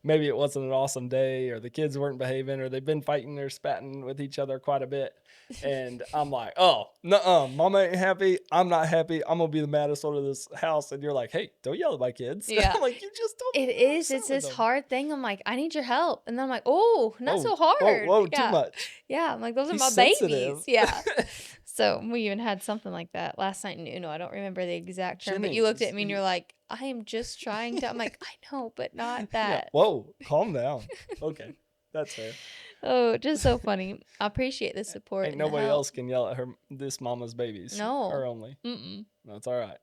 maybe it wasn't an awesome day, or the kids weren't behaving, or they've been fighting or spatting with each other quite a bit. And I'm like, oh, nuh-uh, mama ain't happy. I'm not happy. I'm going to be the maddest one of this house. And you're like, hey, don't yell at my kids. Yeah. I'm like, you just told me It you were is. upset It's with this them. hard thing. I'm like, I need your help. And then I'm like, oh, not Whoa, so hard. whoa, too Yeah. much. Yeah. I'm like, those are He's my sensitive. babies. Yeah. So we even had something like that last night in Uno. I don't remember the exact term, but you looked at me and you're like, I am just trying to. I'm like, I know, but not Yeah. that. Whoa, calm down. Okay, that's fair. Oh, just so funny. I appreciate the support Ain't and the nobody help. else can yell at this mama's babies. No. Her only. Mm-mm. That's all right.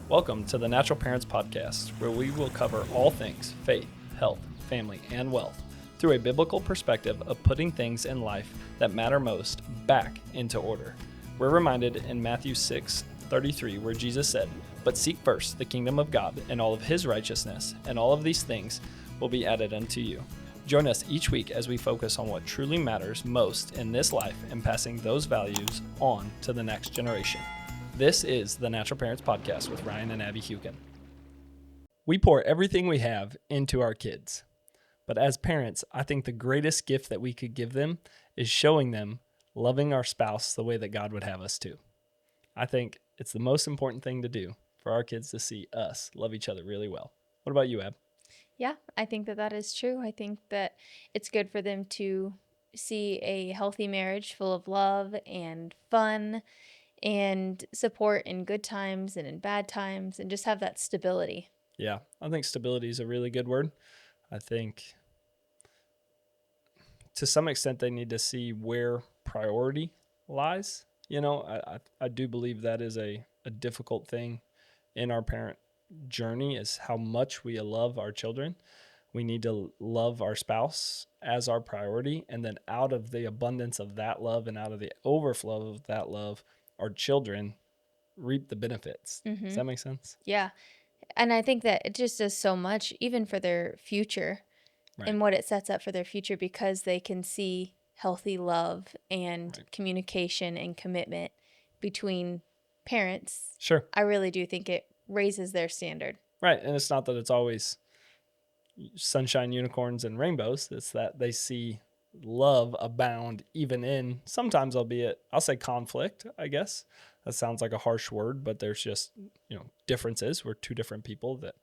Welcome to the Natural Parents Podcast, where we will cover all things faith, health, family, and wealth through a biblical perspective of putting things in life that matter most back into order. We're reminded in Matthew 6:33, where Jesus said, "But seek first the kingdom of God and all of his righteousness, and all of these things will be added unto you." Join us each week as we focus on what truly matters most in this life and passing those values on to the next generation. This is the Natural Parents Podcast with Ryan and Abby Hukin. We pour everything we have into our kids. But as parents, I think the greatest gift that we could give them is showing them loving our spouse the way that God would have us to. I think it's the most important thing to do for our kids to see us love each other really well. What about you, Ab? Yeah, I think that is true. I think that it's good for them to see a healthy marriage full of love and fun and support in good times and in bad times, and just have that stability. Yeah, I think stability is a really good word. I think to some extent they need to see where priority lies. I do believe that is a difficult thing in our parent journey, is how much we love our children. We need to love our spouse as our priority, and then out of the abundance of that love and out of the overflow of that love, our children reap the benefits. Mm-hmm. Does that make sense? Yeah. And I think that it just does so much, even for their future, right, and what it sets up for their future, because they can see healthy love and right, communication and commitment between parents. Sure. I really do think it raises their standard. Right. And it's not that it's always sunshine, unicorns, and rainbows. It's that they see love abound even in, sometimes albeit, I'll say conflict, I guess. That sounds like a harsh word, but there's just, differences. We're two different people that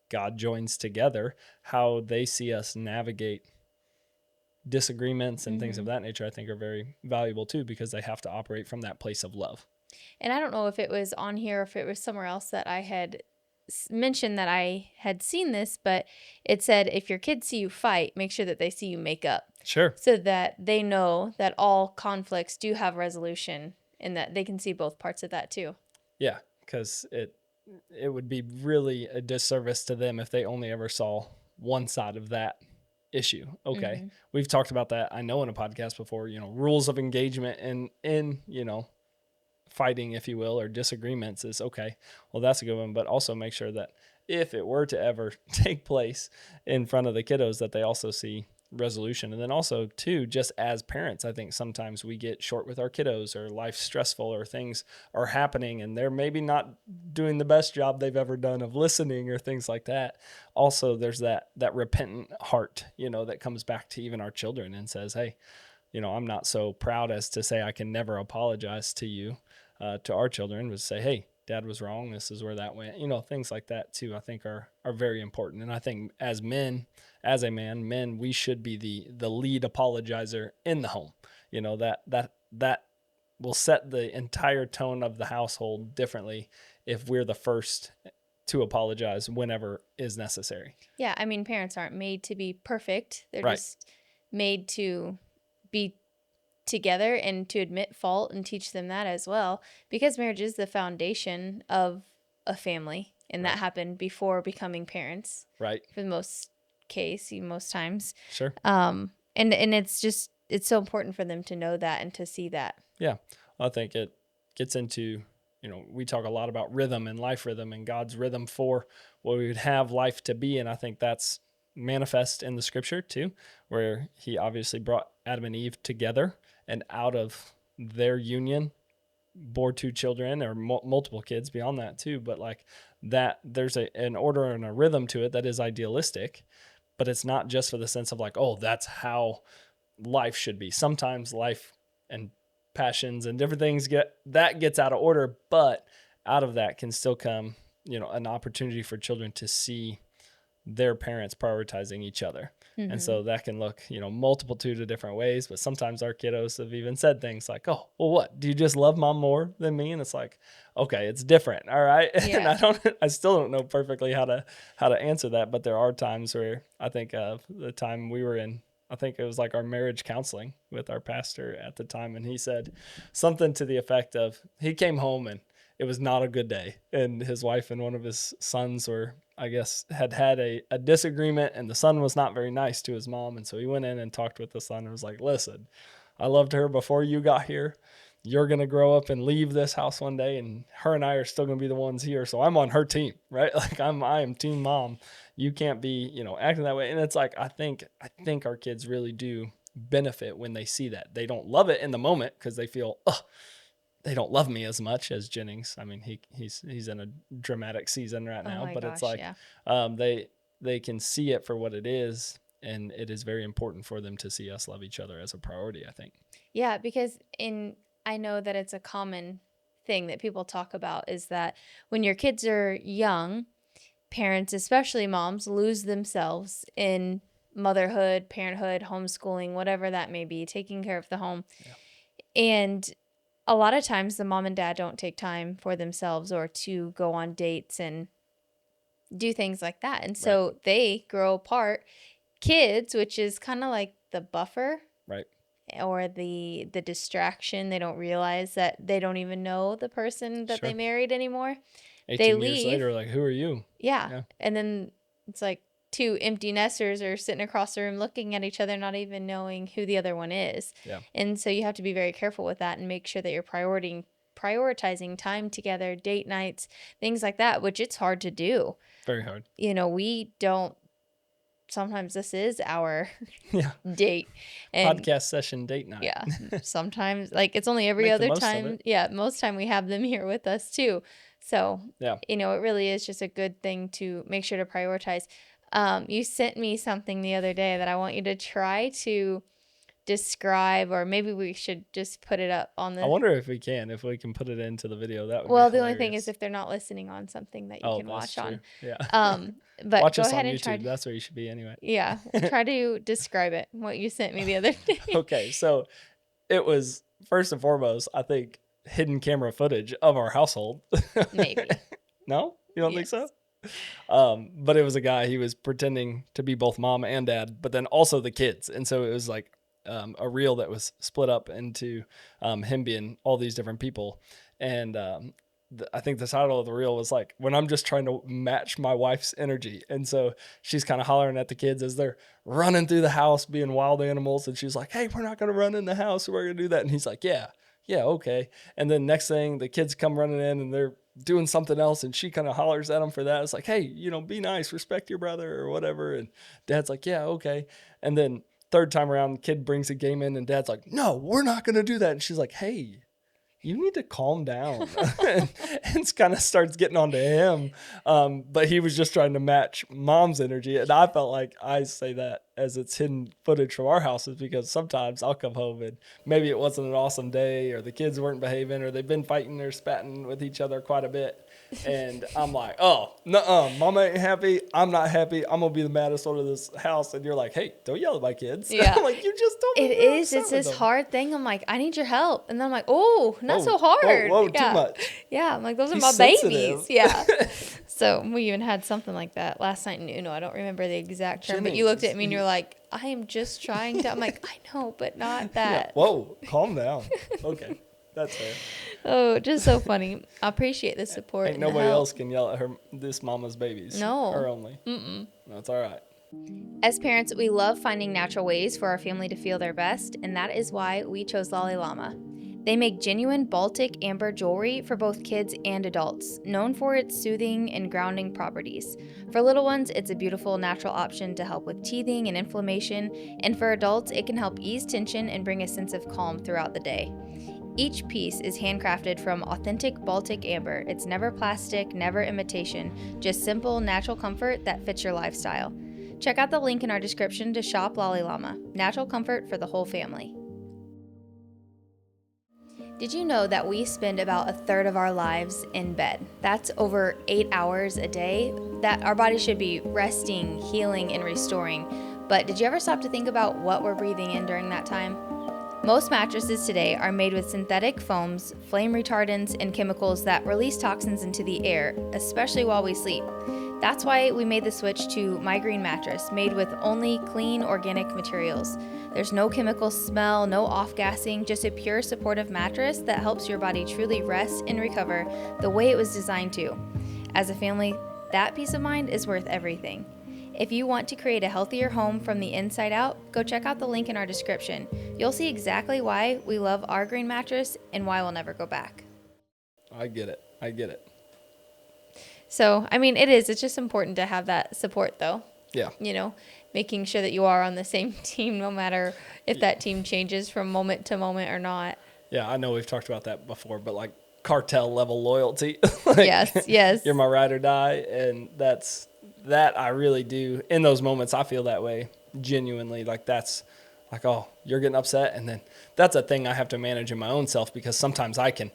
God joins together. How they see us navigate disagreements and things of that nature, I think, are very valuable too, because they have to operate from that place of love. And I don't know if it was on here or if it was somewhere else that I had mentioned that I had seen this, but it said, if your kids see you fight, make sure that they see you make up. Sure. So that they know that all conflicts do have resolution and that they can see both parts of that too. Yeah, because it would be really a disservice to them if they only ever saw one side of that issue. Okay. Mm-hmm. We've talked about that, I know, in a podcast before, rules of engagement in fighting, if you will, or disagreements is okay. Well, that's a good one, but also make sure that if it were to ever take place in front of the kiddos, that they also see resolution. And then also too, just as parents, I think sometimes we get short with our kiddos, or life's stressful, or things are happening and they're maybe not doing the best job they've ever done of listening or things like that. Also, there's that repentant heart, that comes back to even our children and says, hey, I'm not so proud as to say I can never apologize to you. To our children, would say, hey, dad was wrong. This is where that went. Things like that too, I think are very important. And I think as men, we should be the lead apologizer in the home. That will set the entire tone of the household differently if we're the first to apologize whenever is necessary. Yeah. I mean, parents aren't made to be perfect. They're right. just made to be together and to admit fault and teach them that as well, because marriage is the foundation of a family, and right, that happened before becoming parents, right, for the most times. Sure. And it's so important for them to know that and to see that. Yeah, I think it gets into, we talk a lot about rhythm and life rhythm and God's rhythm for what we would have life to be, and I think that's manifest in the scripture too, where he obviously brought Adam and Eve together, and out of their union bore two children, or multiple kids beyond that too. But like that there's an order and a rhythm to it that is idealistic, but it's not just for the sense of like, oh, that's how life should be. Sometimes life and passions and different things gets out of order, but out of that can still come, an opportunity for children to see their parents prioritizing each other. Mm-hmm. And so that can look, multitude of different ways. But sometimes our kiddos have even said things like, oh, well, what? Do you just love mom more than me? And it's like, okay, it's different. All right. Yeah. And I still don't know perfectly how to answer that. But there are times where I think of the time we were in, I think it was like our marriage counseling with our pastor at the time. And he said something to the effect of, he came home and it was not a good day. And his wife and one of his sons were, I guess, had a disagreement, and the son was not very nice to his mom. And so he went in and talked with the son and was like, listen, I loved her before you got here. You're going to grow up and leave this house one day, and her and I are still going to be the ones here. So I'm on her team, right? Like I am team mom. You can't be, acting that way. And it's like, I think our kids really do benefit when they see that. They don't love it in the moment because they feel, they don't love me as much as Jennings. I mean, he's in a dramatic season right now, but it's like, they can see it for what it is. And it is very important for them to see us love each other as a priority, I think. Yeah, because I know that it's a common thing that people talk about is that when your kids are young, parents, especially moms, lose themselves in motherhood, parenthood, homeschooling, whatever that may be, taking care of the home. Yeah. And a lot of times the mom and dad don't take time for themselves or to go on dates and do things like that. And so they grow apart. Kids, which is kind of like the buffer. Right. Or the distraction. They don't realize that they don't even know the person that they married anymore. 18 years later, like, who are you? Yeah. And then it's like two empty nesters are sitting across the room looking at each other, not even knowing who the other one is. Yeah. And so you have to be very careful with that and make sure that you're prioritizing time together, date nights, things like that, which it's hard to do. Very hard. We don't. Sometimes this is our date. And podcast session date night. Yeah. Sometimes like it's only every other time. Yeah. Most time we have them here with us too. So, it really is just a good thing to make sure to prioritize. You sent me something the other day that I want you to try to describe, or maybe we should just put it up on the... I wonder if we can put it into the video. That would be the only thing is if they're not listening on something that you can watch on. Yeah. But watch go us ahead on and YouTube. That's where you should be anyway. Yeah. Try to describe it, what you sent me the other day. Okay. So it was, first and foremost, I think, hidden camera footage of our household. Maybe. No? You don't think so? But it was a guy, he was pretending to be both mom and dad, but then also the kids. And so it was like a reel that was split up into him being all these different people. And I think the title of the reel was like, when I'm just trying to match my wife's energy. And so she's kind of hollering at the kids as they're running through the house being wild animals. And she's like, hey, we're not going to run in the house. We're going to do that. And he's like, yeah, okay. And then next thing, the kids come running in and they're doing something else, and she kind of hollers at him for that. It's like, hey, be nice, respect your brother or whatever. And dad's like, yeah, okay. And then third time around, kid brings a game in and dad's like, no, we're not going to do that. And she's like, hey, you need to calm down. and kind of starts getting onto him. But he was just trying to match mom's energy. And I felt like I say that as it's hidden footage from our houses, because sometimes I'll come home and maybe it wasn't an awesome day, or the kids weren't behaving, or they've been fighting or spatting with each other quite a bit. And I'm like, oh, nuh-uh, mama ain't happy. I'm not happy. I'm going to be the maddest one of this house. And you're like, hey, don't yell at my kids. Yeah. I'm like, you just told me. It is. It's this hard thing. I'm like, I need your help. And then I'm like, oh, not so hard. Whoa, too much. Yeah. I'm like, those are my babies. Yeah. So we even had something like that last night in Uno. I don't remember the exact term, but you looked at me and you're like, I am just trying to. I'm like, I know, but not that. Yeah. Whoa, calm down. Okay. That's fair. Oh, just so funny. I appreciate the support. Ain't nobody else can yell at this mama's babies. No. Her only. That's all right. As parents, we love finding natural ways for our family to feel their best, and that is why we chose Lolly Llama. They make genuine Baltic amber jewelry for both kids and adults, known for its soothing and grounding properties. For little ones, it's a beautiful natural option to help with teething and inflammation, and for adults, it can help ease tension and bring a sense of calm throughout the day. Each piece is handcrafted from authentic Baltic amber. It's never plastic, never imitation, just simple, natural comfort that fits your lifestyle. Check out the link in our description to shop Lolly Llama. Natural comfort for the whole family. Did you know that we spend about a third of our lives in bed? That's over 8 hours a day that our body should be resting, healing, and restoring. But did you ever stop to think about what we're breathing in during that time? Most mattresses today are made with synthetic foams, flame retardants, and chemicals that release toxins into the air, especially while we sleep. That's why we made the switch to My Green Mattress, made with only clean, organic materials. There's no chemical smell, no off-gassing, just a pure supportive mattress that helps your body truly rest and recover the way it was designed to. As a family, that peace of mind is worth everything. If you want to create a healthier home from the inside out, go check out the link in our description. You'll see exactly why we love our green mattress and why we'll never go back. I get it. So, I mean, it's just important to have that support, though. Yeah. Making sure that you are on the same team, no matter if that team changes from moment to moment or not. Yeah, I know we've talked about that before, but like cartel level loyalty. Yes. You're my ride or die, and that I really do. In those moments, I feel that way genuinely. Like that's like, oh, you're getting upset, and then that's a thing I have to manage in my own self, because sometimes I can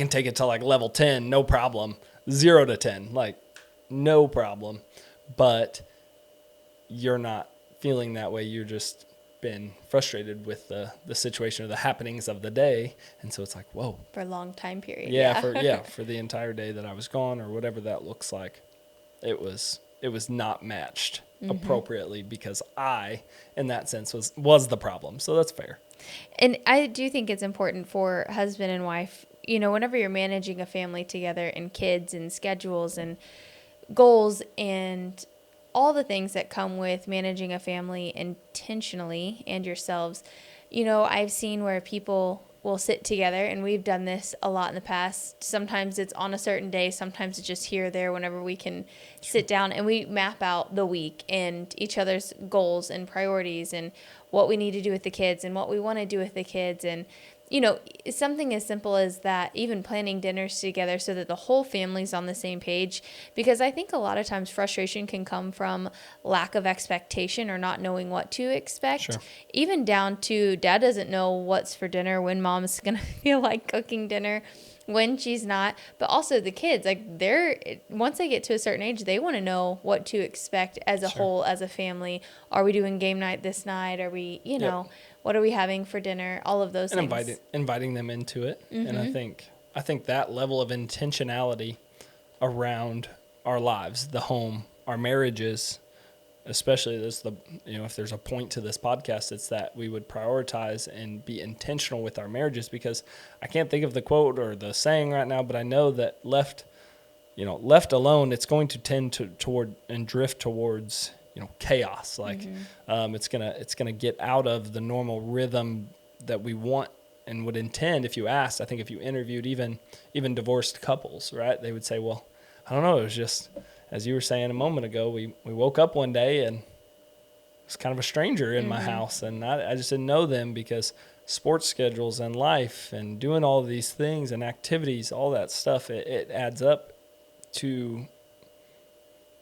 take it to like level 10, no problem, 0 to 10, like no problem, but you're not feeling that way. You're just been frustrated with the situation or the happenings of the day, and so it's like, whoa, for a long time period. For the entire day that I was gone, or whatever that looks like, it was not matched appropriately, because I, in that sense, was the problem. So that's fair. And I do think it's important for husband and wife, whenever you're managing a family together, and kids and schedules and goals and all the things that come with managing a family intentionally, and yourselves. I've seen where people will sit together, and we've done this a lot in the past. Sometimes it's on a certain day, sometimes it's just here or there, whenever we can sit down, and we map out the week and each other's goals and priorities and what we need to do with the kids and what we want to do with the kids. And something as simple as that, even planning dinners together so that the whole family's on the same page. Because I think a lot of times frustration can come from lack of expectation or not knowing what to expect. Sure. Even down to dad doesn't know what's for dinner, when mom's going to feel like cooking dinner, when she's not. But also the kids, like once they get to a certain age, they want to know what to expect as a whole, as a family. Are we doing game night this night? Are we, what are we having for dinner? All of those things. And inviting them into it. Mm-hmm. And I think that level of intentionality around our lives, the home, our marriages, especially if there's a point to this podcast, it's that we would prioritize and be intentional with our marriages, because I can't think of the quote or the saying right now, but I know that left alone, it's going to tend toward and drift towards chaos. Like it's gonna get out of the normal rhythm that we want and would intend. If you asked, I think if you interviewed even divorced couples, right, they would say, well, I don't know, it was just, as you were saying a moment ago, we woke up one day and it was kind of a stranger in my house, and I just didn't know them, because sports schedules and life and doing all of these things and activities, all that stuff, it adds up to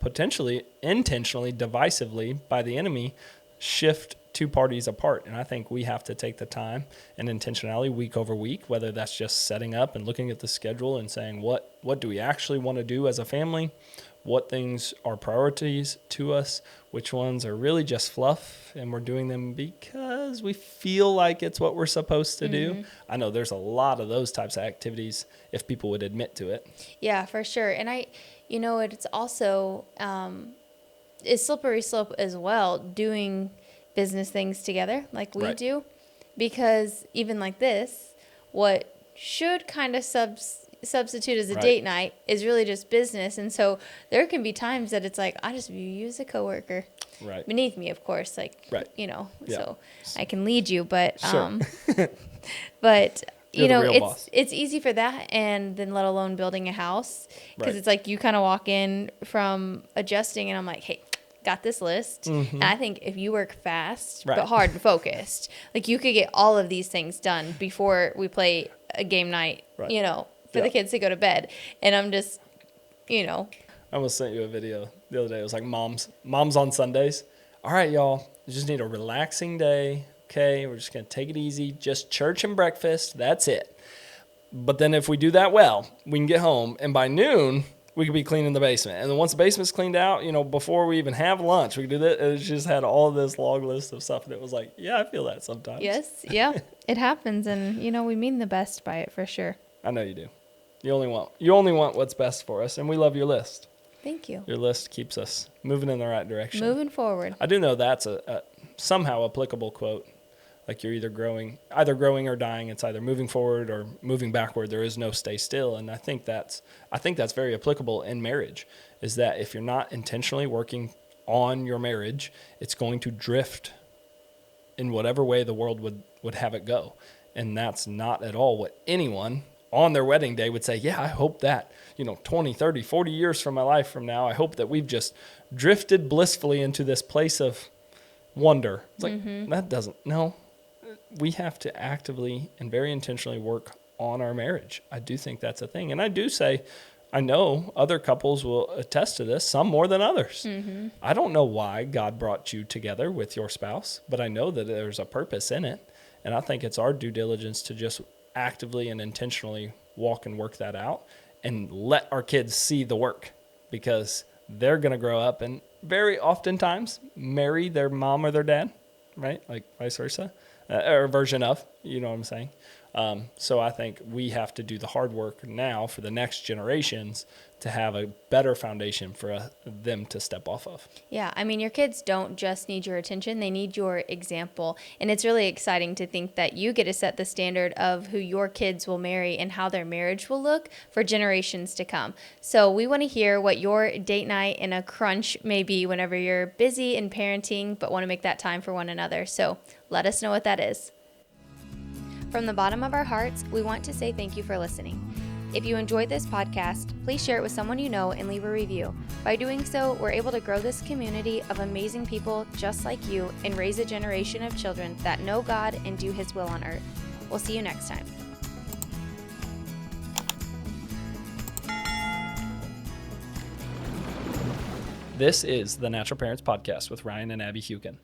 potentially intentionally, divisively, by the enemy, shift two parties apart. And I think we have to take the time and intentionality week over week, whether that's just setting up and looking at the schedule and saying, what do we actually want to do as a family? What things are priorities to us? Which ones are really just fluff and we're doing them because we feel like it's what we're supposed to do? I know there's a lot of those types of activities, if people would admit to it. Yeah, for sure. And it's also a slippery slope as well, doing business things together like we do, because even like this, what should kind of substitute as a date night is really just business. And so there can be times that it's like, I just view you as a coworker, beneath me, of course, like, so I can lead you, but but it's easy for that, and then let alone building a house, because it's like you kind of walk in from adjusting, and I'm like, hey, got this list. And I think if you work fast but hard and focused, like you could get all of these things done before we play a game night, Right. For the kids to go to bed. And I'm just, I almost sent you a video the other day. It was like moms on Sundays. All right, y'all, you just need a relaxing day. Okay, we're just going to take it easy. Just church and breakfast. That's it. But then if we do that well, we can get home. And by noon, we could be cleaning the basement. And then once the basement's cleaned out, before we even have lunch, we could do that. It just had all this long list of stuff. And it was like, yeah, I feel that sometimes. Yes, yeah, it happens. And, we mean the best by it for sure. I know you do. You only want what's best for us. And we love your list. Thank you. Your list keeps us moving in the right direction. Moving forward. I do know that's a somehow applicable quote. Like you're either growing or dying. It's either moving forward or moving backward. There is no stay still. And I think that's very applicable in marriage, is that if you're not intentionally working on your marriage, it's going to drift in whatever way the world would have it go. And that's not at all what anyone on their wedding day would say, yeah, I hope that, 20, 30, 40 years from my life from now, I hope that we've just drifted blissfully into this place of wonder. It's like, that doesn't, no. We have to actively and very intentionally work on our marriage. I do think that's a thing. And I do say, I know other couples will attest to this, some more than others. Mm-hmm. I don't know why God brought you together with your spouse, but I know that there's a purpose in it. And I think it's our due diligence to just actively and intentionally walk and work that out and let our kids see the work, because they're going to grow up and very oftentimes marry their mom or their dad, right? Like vice versa. Or a version of, you know what I'm saying? So I think we have to do the hard work now for the next generations to have a better foundation for them to step off of. Yeah, your kids don't just need your attention, they need your example. And it's really exciting to think that you get to set the standard of who your kids will marry and how their marriage will look for generations to come. So we want to hear what your date night in a crunch may be whenever you're busy in parenting but want to make that time for one another. So let us know what that is. From the bottom of our hearts, we want to say thank you for listening. If you enjoyed this podcast, please share it with someone you know and leave a review. By doing so, we're able to grow this community of amazing people just like you and raise a generation of children that know God and do His will on earth. We'll see you next time. This is the Natural Parents Podcast with Ryan and Abby Hukin.